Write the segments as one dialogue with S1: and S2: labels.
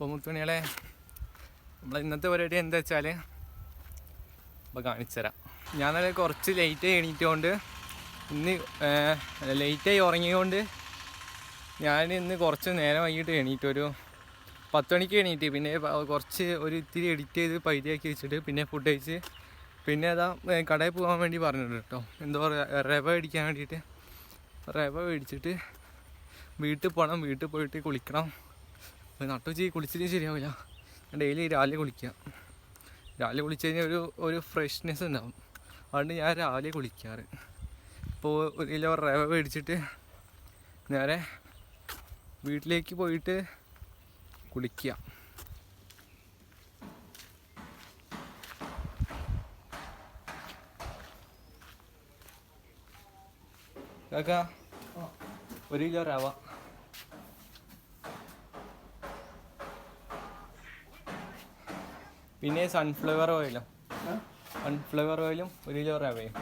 S1: അപ്പോൾ മുത്തുമണികളെ നമ്മൾ ഇന്നത്തെ പരിപാടി എന്താ വെച്ചാൽ അപ്പോൾ കാണിച്ചു തരാം. ഞാനത് കുറച്ച് ലേറ്റായി എണീറ്റുകൊണ്ട് ഇന്ന് ലേറ്റായി ഉറങ്ങിയതുകൊണ്ട് ഞാൻ ഇന്ന് കുറച്ച് നേരം വൈകിട്ട് എണീറ്റു. ഒരു 10 മണിക്ക് എണീറ്റ്. പിന്നെ കുറച്ച് ഒരു ഇത്തിരി എഡിറ്റ് ചെയ്ത് പൈതിയാക്കി വെച്ചിട്ട് പിന്നെ ഫുഡ് കഴിച്ച് പിന്നെ അതാ കടയിൽ പോകാൻ വേണ്ടി പറഞ്ഞിട്ടുണ്ട് കേട്ടോ. എന്തോ റവ മേടിക്കാൻ വേണ്ടിയിട്ട് റവ മേടിച്ചിട്ട് വീട്ടിൽ പോകണം. വീട്ടിൽ പോയിട്ട് കുളിക്കണം. നട്ടുച്ചി കുളിച്ചിട്ട് ശരിയാവില്ല. ഡെയിലി രാവിലെ കുളിക്കുക. രാവിലെ കുളിച്ച് കഴിഞ്ഞാൽ ഒരു ഫ്രഷ്നെസ് ഉണ്ടാവും. അതുകൊണ്ട് ഞാൻ രാവിലെ കുളിക്കാറ്. ഇപ്പോൾ 1 കിലോ റവ മേടിച്ചിട്ട് നേരെ വീട്ടിലേക്ക് പോയിട്ട് കുളിക്കുക. കാക്ക 1 കിലോ റവ. പിന്നെ സൺഫ്ലവർ ഓയിലും 1 കിലോ റവയും.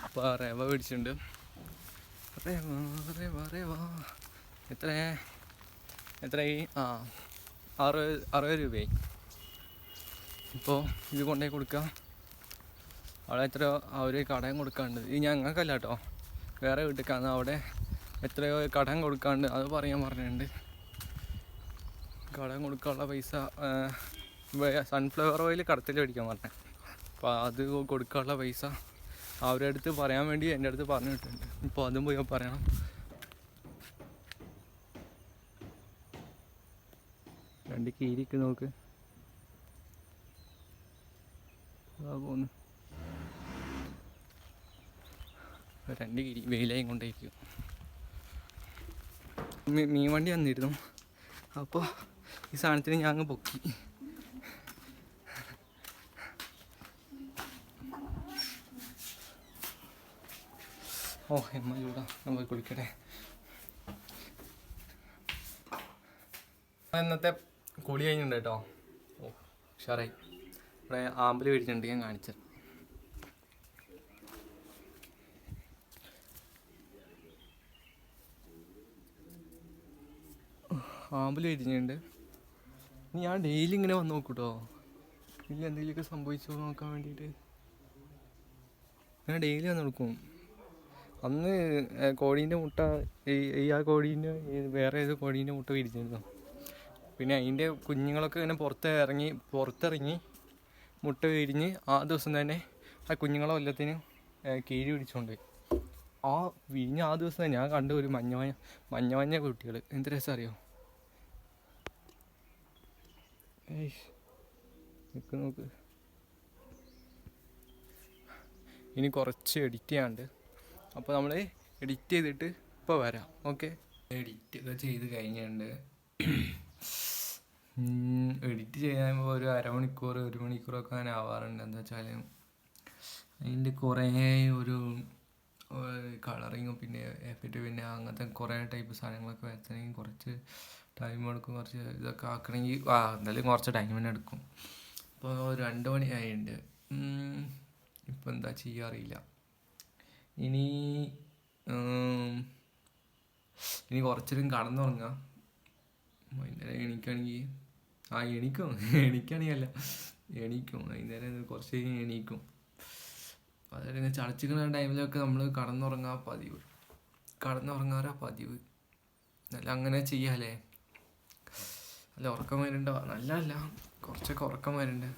S1: അപ്പോൾ റവ മേടിച്ചിട്ടുണ്ട്. റവ എത്രയായി? 60 രൂപയായി. ഇപ്പോൾ ഇത് കൊണ്ടുപോയി കൊടുക്കാം. അവിടെ എത്രയോ അവർ കടം കൊടുക്കാണ്ട്. ഇത് ഞങ്ങൾക്കല്ല കേട്ടോ, വേറെ വീട്ടിലേക്കാണ്. അവിടെ എത്രയോ കടം കൊടുക്കാണ്ട്. അത് പറഞ്ഞിട്ടുണ്ട്. കടം കൊടുക്കാനുള്ള പൈസ സൺഫ്ലവർ ഓയിൽ കടത്തിൽ മേടിക്കാൻ പറഞ്ഞത്. അപ്പോൾ അത് കൊടുക്കാനുള്ള പൈസ അവരുടെ അടുത്ത് പറയാൻ വേണ്ടി എൻ്റെ അടുത്ത് പറഞ്ഞിട്ടുണ്ട്. ഇപ്പോൾ അതും പോയി പറയണം. രണ്ട് കീരിക്ക് നോക്ക് പോന്ന്. 2 കിരി വെയിലായും കൊണ്ടേയിരിക്കും. മീൻ വണ്ടി വന്നിരുന്നു. അപ്പോൾ ഈ സാധനത്തിന് ഞാൻ അങ്ങ് പൊക്കി. എമ്മ ചൂടാ. നമ്മൾ കുളിക്കട്ടെ. ഇന്നത്തെ കുളി കഴിഞ്ഞിട്ടുണ്ട് കേട്ടോ. ഉഷാറായി. ഇവിടെ ആമ്പൽ മേടിച്ചിട്ടുണ്ട്, ഞാൻ കാണിച്ചത്. ആമ്പൽ മേടിച്ചിട്ടുണ്ട്. ഞാൻ ഡെയിലി ഇങ്ങനെ വന്ന് നോക്കൂട്ടോ, ഇല്ല എന്തെങ്കിലുമൊക്കെ സംഭവിച്ചോ നോക്കാൻ വേണ്ടിയിട്ട്. ഞാൻ ഡെയിലി വന്ന് നോക്കും. അന്ന് കോഴീൻ്റെ മുട്ട ആ കോഴീൻ്റെ വേറെ ഏത് കോഴീൻ്റെ മുട്ട വിരിച്ചിരുന്നു. പിന്നെ അതിൻ്റെ കുഞ്ഞുങ്ങളൊക്കെ ഇങ്ങനെ പുറത്തിറങ്ങി മുട്ട വിരിഞ്ഞ് ആ ദിവസം തന്നെ ആ കുഞ്ഞുങ്ങളെ കൊല്ലത്തിന് കീഴ് പിടിച്ചുകൊണ്ട് ആ വിരിഞ്ഞ ആ ദിവസം തന്നെ ഞാൻ കണ്ട ഒരു മഞ്ഞ കുട്ടികൾ. എന്ത് രസം അറിയോ? നോക്ക്. ഇനി കുറച്ച് എഡിറ്റ് ചെയ്യാണ്ട്. അപ്പോൾ നമ്മൾ എഡിറ്റ് ചെയ്തിട്ട് ഇപ്പോൾ വരാം. ഓക്കെ, എഡിറ്റൊക്കെ ചെയ്ത് കഴിഞ്ഞിട്ടുണ്ട്. എഡിറ്റ് ചെയ്യുമ്പോൾ ഒരു അരമണിക്കൂർ 1 മണിക്കൂറൊക്കെ അങ്ങനെ ആവാറുണ്ട്. എന്താ വെച്ചാൽ അതിൻ്റെ കുറേ ഒരു കളറിങ്ങും പിന്നെ എഫക്റ്റ് പിന്നെ അങ്ങനത്തെ കുറേ ടൈപ്പ് സാധനങ്ങളൊക്കെ വരുത്തണമെങ്കിൽ കുറച്ച് ടൈം എടുക്കും. കുറച്ച് ഇതൊക്കെ ആക്കണമെങ്കിൽ എന്തായാലും കുറച്ച് ടൈം തന്നെ എടുക്കും. ഇപ്പോൾ 2 മണി ആയിട്ടുണ്ട്. ഇപ്പോൾ എന്താ ചെയ്യുക അറിയില്ല. ഇനി കുറച്ചേരം കടന്നുറങ്ങാം. വൈകുന്നേരം എണീക്കും വൈകുന്നേരം കുറച്ച് കഴിഞ്ഞ് എണീക്കും. അതായത് ചടച്ചിക്കുന്ന ടൈമിലൊക്കെ നമ്മൾ കടന്നുറങ്ങാറാ പതിവ്. നല്ല അങ്ങനെ ചെയ്യാല്ലേ. നല്ല ഉറക്കം വരുന്നുണ്ടോ? നല്ല കുറച്ചൊക്കെ ഉറക്കം വരുന്നുണ്ട്.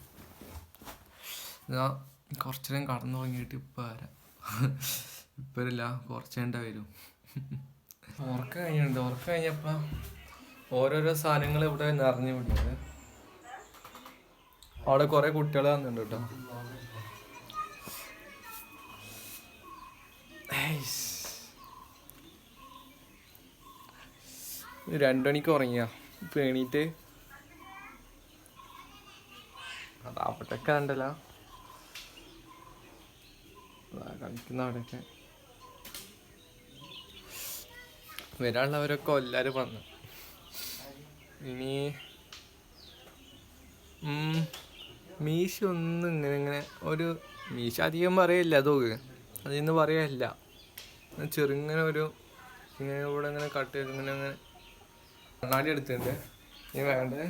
S1: കുറച്ച് നേരം കടന്നുറങ്ങിയിട്ട് ഇപ്പോൾ വരാം. ഇപ്പോഴല്ല, കുറച്ച് കഴിഞ്ഞ വരും. ഉറക്കം കഴിഞ്ഞപ്പോൾ ഓരോരോ സാധനങ്ങൾ ഇവിടെ നിറഞ്ഞു പിടിക്കുന്നത്. അവിടെ കുറേ കുട്ടികൾ വന്നിട്ടുണ്ട് കേട്ടോ. 2 മണിക്ക് ഉറങ്ങിയ ഇപ്പം എണീറ്റ് അതാവട്ടൊക്കെ ഉണ്ടല്ലോ കളിക്കുന്ന അവിടെയൊക്കെ. വരാനുള്ളവരൊക്കെ എല്ലാവരും വന്നു. ഇനി മീശ ഒന്നും ഇങ്ങനെ ഒരു മീശ അധികം പറയില്ല തോക്ക്, അതിന്ന് പറയല്ല. ചെറുങ്ങനെ ഒരു ഇങ്ങനെ ഇവിടെ ഇങ്ങനെ കട്ട് ചെയ്ത് ഇങ്ങനെ അങ്ങനെ കണ്ണാടി എടുത്തിട്ടുണ്ട്. ഇനി വേണ്ടത്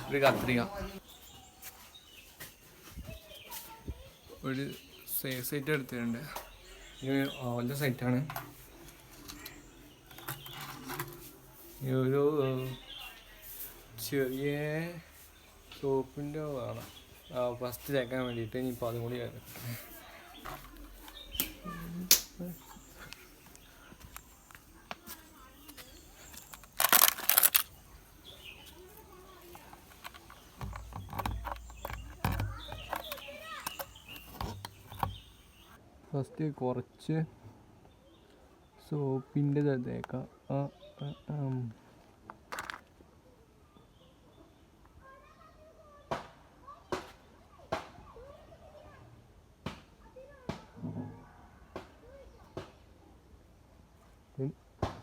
S1: ഒരു കത്രിക, ഒരു സേഫ് സൈറ്റ് എടുത്തിട്ടുണ്ട്. ഇത് ഓൻ്റെ സൈറ്റാണ്. ഒരു ചെറിയ സോപ്പിൻ്റെ വേണം ഫസ്റ്റ് തേക്കാൻ വേണ്ടിയിട്ട്. ഇനിയിപ്പോൾ അതും കൂടി ഫസ്റ്റ് കുറച്ച് സോപ്പിൻ്റെ തേക്കാം.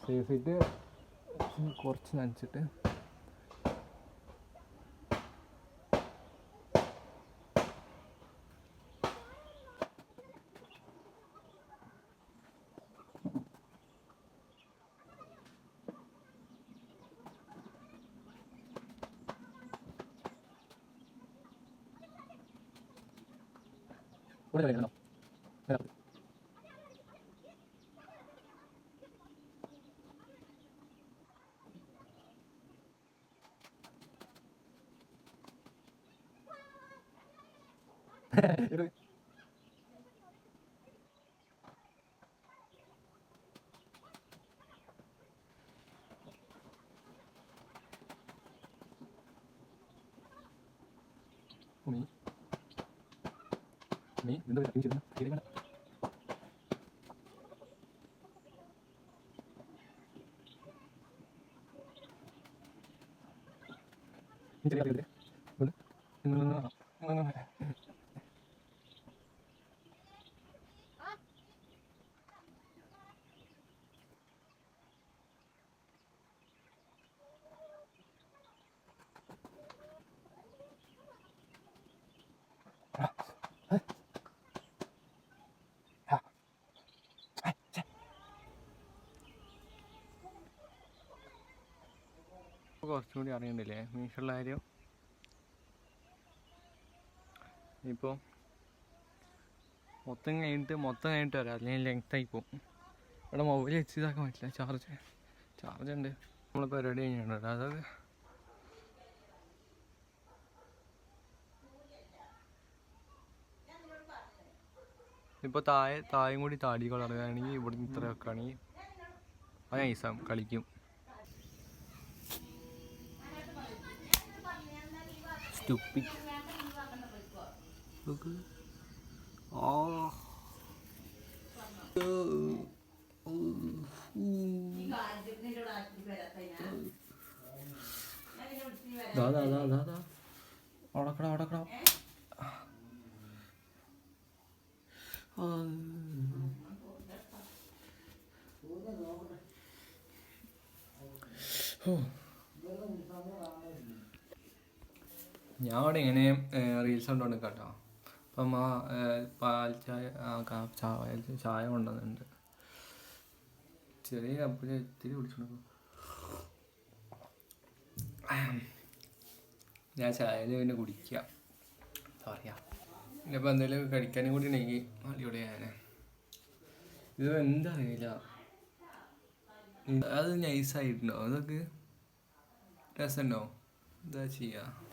S1: സേഫിട്ട് കുറച്ച് നനച്ചിട്ട് ഇവിടെ കഴിക്കണം. എന്താ കുറച്ചും കൂടി അറിയണ്ടില്ലേ മീഷുള്ള കാര്യം. ഇപ്പോൾ മൊത്തം കഴിഞ്ഞിട്ട് വരാം, അല്ലെങ്കിൽ ലെങ്ത്തായി പോകും. ഇവിടെ മൊബൈൽ വെച്ച് ഇതാക്കാൻ പറ്റില്ല, ചാർജ് ഉണ്ട്. നമ്മൾ പരിപാടി കഴിഞ്ഞിട്ടുണ്ട്. അതായത് ഇപ്പോൾ താഴെയും കൂടി താടി കളറുകയാണെങ്കിൽ ഇവിടുന്ന് ഇത്ര വെക്കുകയാണെങ്കിൽ അത് നൈസാകും, കളിക്കും. Stupid. Look. Oh. Da. Oടക്കട. ഞാൻ അവിടെ ഇങ്ങനെ റീൽസ് കൊണ്ടുകൊണ്ട് കേട്ടോ. അപ്പം പാൽ ചായ കൊണ്ടുവന്നിട്ടുണ്ട്. ചെറിയ കപ്പിൽ ഇത്തിരി കുടിച്ചോണ്ട് ഞാൻ ചായയിൽ പിന്നെ കുടിക്കുക. എന്താ പറയുക, ഇനിയിപ്പോൾ എന്തെങ്കിലും കഴിക്കാനും കൂടി ഉണ്ടെങ്കിൽ അടിപൊളി. ഇത് എന്താ അറിയില്ല, അത് നൈസായിട്ടുണ്ടോ, അതൊക്കെ രസമുണ്ടോ, എന്താ ചെയ്യുക.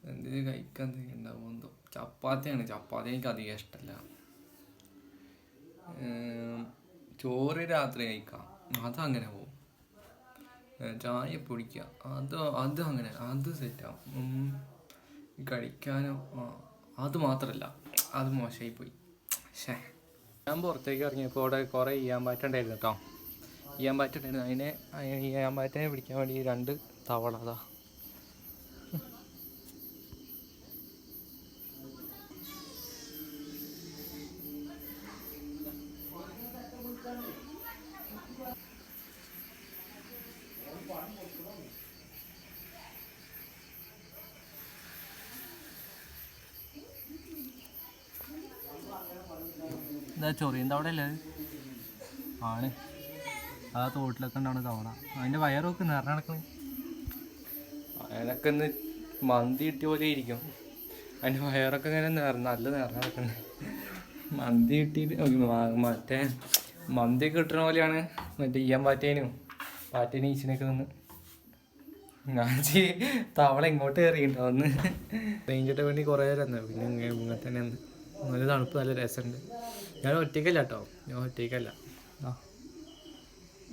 S1: എന്തെങ്കിലും കഴിക്കാൻ എന്തെങ്കിലും ഉണ്ടാവും എന്തോ. ചപ്പാത്തി എനിക്ക് അധികം ഇഷ്ടമല്ല. ചോറ് രാത്രി കഴിക്കാം, അതങ്ങനെ പോവും. ചായ പൊടിക്കുക, അത് സെറ്റാവും. കഴിക്കാനോ അത് മാത്രമല്ല, അത് മോശമായിപ്പോയി. ഞാൻ പുറത്തേക്ക് ഇറങ്ങിയപ്പോൾ അവിടെ കുറേ ഈയാമ്പാറ്റുണ്ടായിരുന്നു കേട്ടോ. ഈയാമ്പാറ്റുണ്ടായിരുന്നു. ഈയാമ്പാറ്റിനെ പിടിക്കാൻ വേണ്ടി 2 തവള അതാ. എന്താ ചൊറിയുന്ന അവിടെ അല്ലേ ആണ്, ആ തോട്ടിലൊക്കെ ഉണ്ടാവുന്ന തവണ. അതിൻ്റെ വയറൊക്കെ നിറഞ്ഞ നടക്കണേ. അതിനൊക്കെ ഒന്ന് മന്തി കിട്ടിയ പോലെ ഇരിക്കും. അതിൻ്റെ വയറൊക്കെ ഇങ്ങനെ നല്ല നിറഞ്ഞ നടക്കുന്നത്. മന്തി കിട്ടിയിട്ട് മറ്റേ മന്തിയൊക്കെ കിട്ടുന്ന പോലെയാണ് മറ്റേ പാറ്റേനും ഈച്ചിനൊക്കെ നിന്ന്. ഞാൻ തവള ഇങ്ങോട്ട് കയറിയിട്ടുണ്ടോ ഒന്ന് റേഞ്ചിട്ട് വേണ്ടി കുറേ നേരം പിന്നെ ഇങ്ങനെ തന്നെ നല്ല തണുപ്പ്, നല്ല രസമുണ്ട്. ഞാൻ ഒറ്റയ്ക്കല്ല കേട്ടോ, ഞാൻ ഒറ്റയ്ക്കല്ല.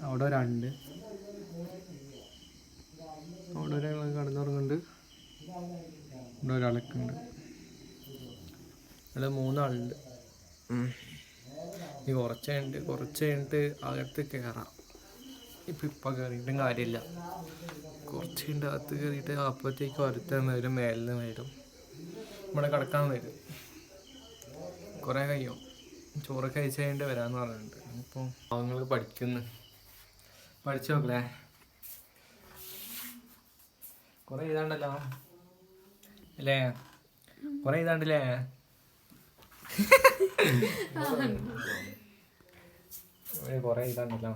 S1: അവിടെ ഒരാളുണ്ട്, അവിടെ ഒരാൾ കിടന്നുറങ്ങുന്നുണ്ട്, ഇവിടെ ഒരാളൊക്കെ ഉണ്ട്, അവിടെ 3 ആളുണ്ട്. ഈ കുറച്ച് കഴിഞ്ഞിട്ട് അകത്ത് കയറാം. ഇപ്പം കയറിയിട്ടും കാര്യമില്ല, കുറച്ച് കഴിഞ്ഞിട്ട് അകത്ത് കയറിയിട്ട് അപ്പോഴത്തേക്ക് ഒരുത്തൻ വരും, മേലിൽ നിന്ന് വരും, ഇവിടെ കിടക്കാൻ വരും. കുറേ കഴിയും, ചോറൊക്കെ കഴിച്ച് കഴിഞ്ഞിട്ട് വരാമെന്ന് പറഞ്ഞിട്ടുണ്ട്. ഇപ്പോൾ അവങ്ങൾ പഠിച്ചു നോക്കലേ. കുറേ ഇതാണ്ടല്ലോ അല്ലേ, കുറേ ഇതാണ്ടല്ലേ. കുറേ ഇതാണ്ടല്ലോ.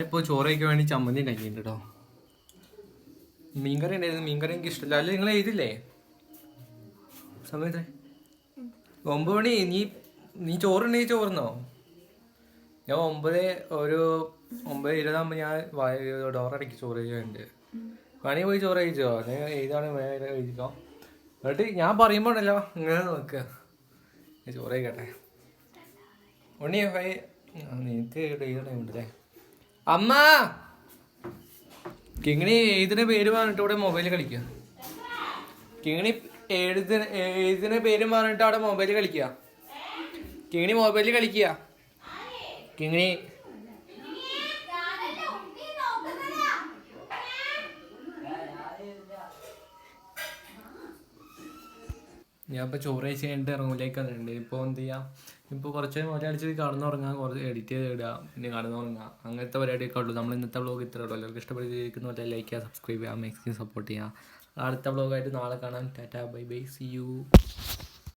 S1: ഇപ്പോൾ ചോറ് കഴിക്കാൻ വേണ്ടി ചമ്മന്തി ഉണ്ടാക്കിയിട്ടുണ്ട് കേട്ടോ. മീൻകറി ഉണ്ടായിരുന്നു, മീൻകറി എനിക്ക് ഇഷ്ടമില്ല. അല്ല നിങ്ങൾ എഴുതില്ലേ സമയത്ത് 9 മണി? നീ ചോറുണ്ടെങ്കിൽ ചോറുന്നോ? ഞാൻ 9:20 ഞാൻ ഡോറടയ്ക്ക് ചോറ് കഴിക്കാനുണ്ട്. പണി പോയി ചോറ് കഴിച്ചോ? ഞാൻ എഴുതാണ് കഴിച്ചോ. എന്നിട്ട് ഞാൻ പറയുമ്പോൾ ഉണ്ടല്ലോ ഇങ്ങനെ നോക്കുക, ചോറ് കഴിക്കട്ടെ. നിനക്ക് എഴുതണേ. അമ്മ കിങ്ങിണി എഴുതുന്ന പേര് പറഞ്ഞിട്ട് ഇവിടെ മൊബൈൽ കളിക്കുക. കിങ്ങിണി എഴുതുന്ന പേര് പറഞ്ഞിട്ട് അവിടെ മൊബൈൽ കളിക്കുക. കിങ്ങിണി മൊബൈലിൽ കളിക്കുക. കിങ്ങിണി ഞാൻ ഇപ്പോൾ ചോറ് കഴിച്ച് കഴിഞ്ഞിട്ട് റൂമിലേക്ക് വന്നിട്ടുണ്ട്. ഇപ്പോൾ എന്ത് ചെയ്യാം, ഇപ്പോൾ കുറച്ച് ഒരടിച്ച് കടന്നുറങ്ങാം, കുറച്ച് എഡിറ്റ് ചെയ്ത് ഇടുക, പിന്നെ കടന്നുറങ്ങുക, അങ്ങനത്തെ പരിപാടിയൊക്കെ ഉള്ളൂ. നമ്മൾ ഇന്നത്തെ വ്ളോഗ് ഇത്രേ ഉള്ളൂ. എല്ലാവർക്കും ഇഷ്ടപ്പെട്ടിരിക്കുന്ന പോലെ ലൈക്ക് ചെയ്യുക, സബ്സ്ക്രൈബ് ചെയ്യുക, മാക്സിമം സപ്പോർട്ട് ചെയ്യുക. അടുത്ത വ്ളോഗായിട്ട് നാളെ കാണാം. ടാറ്റാ, ബൈ ബൈ, സി യു.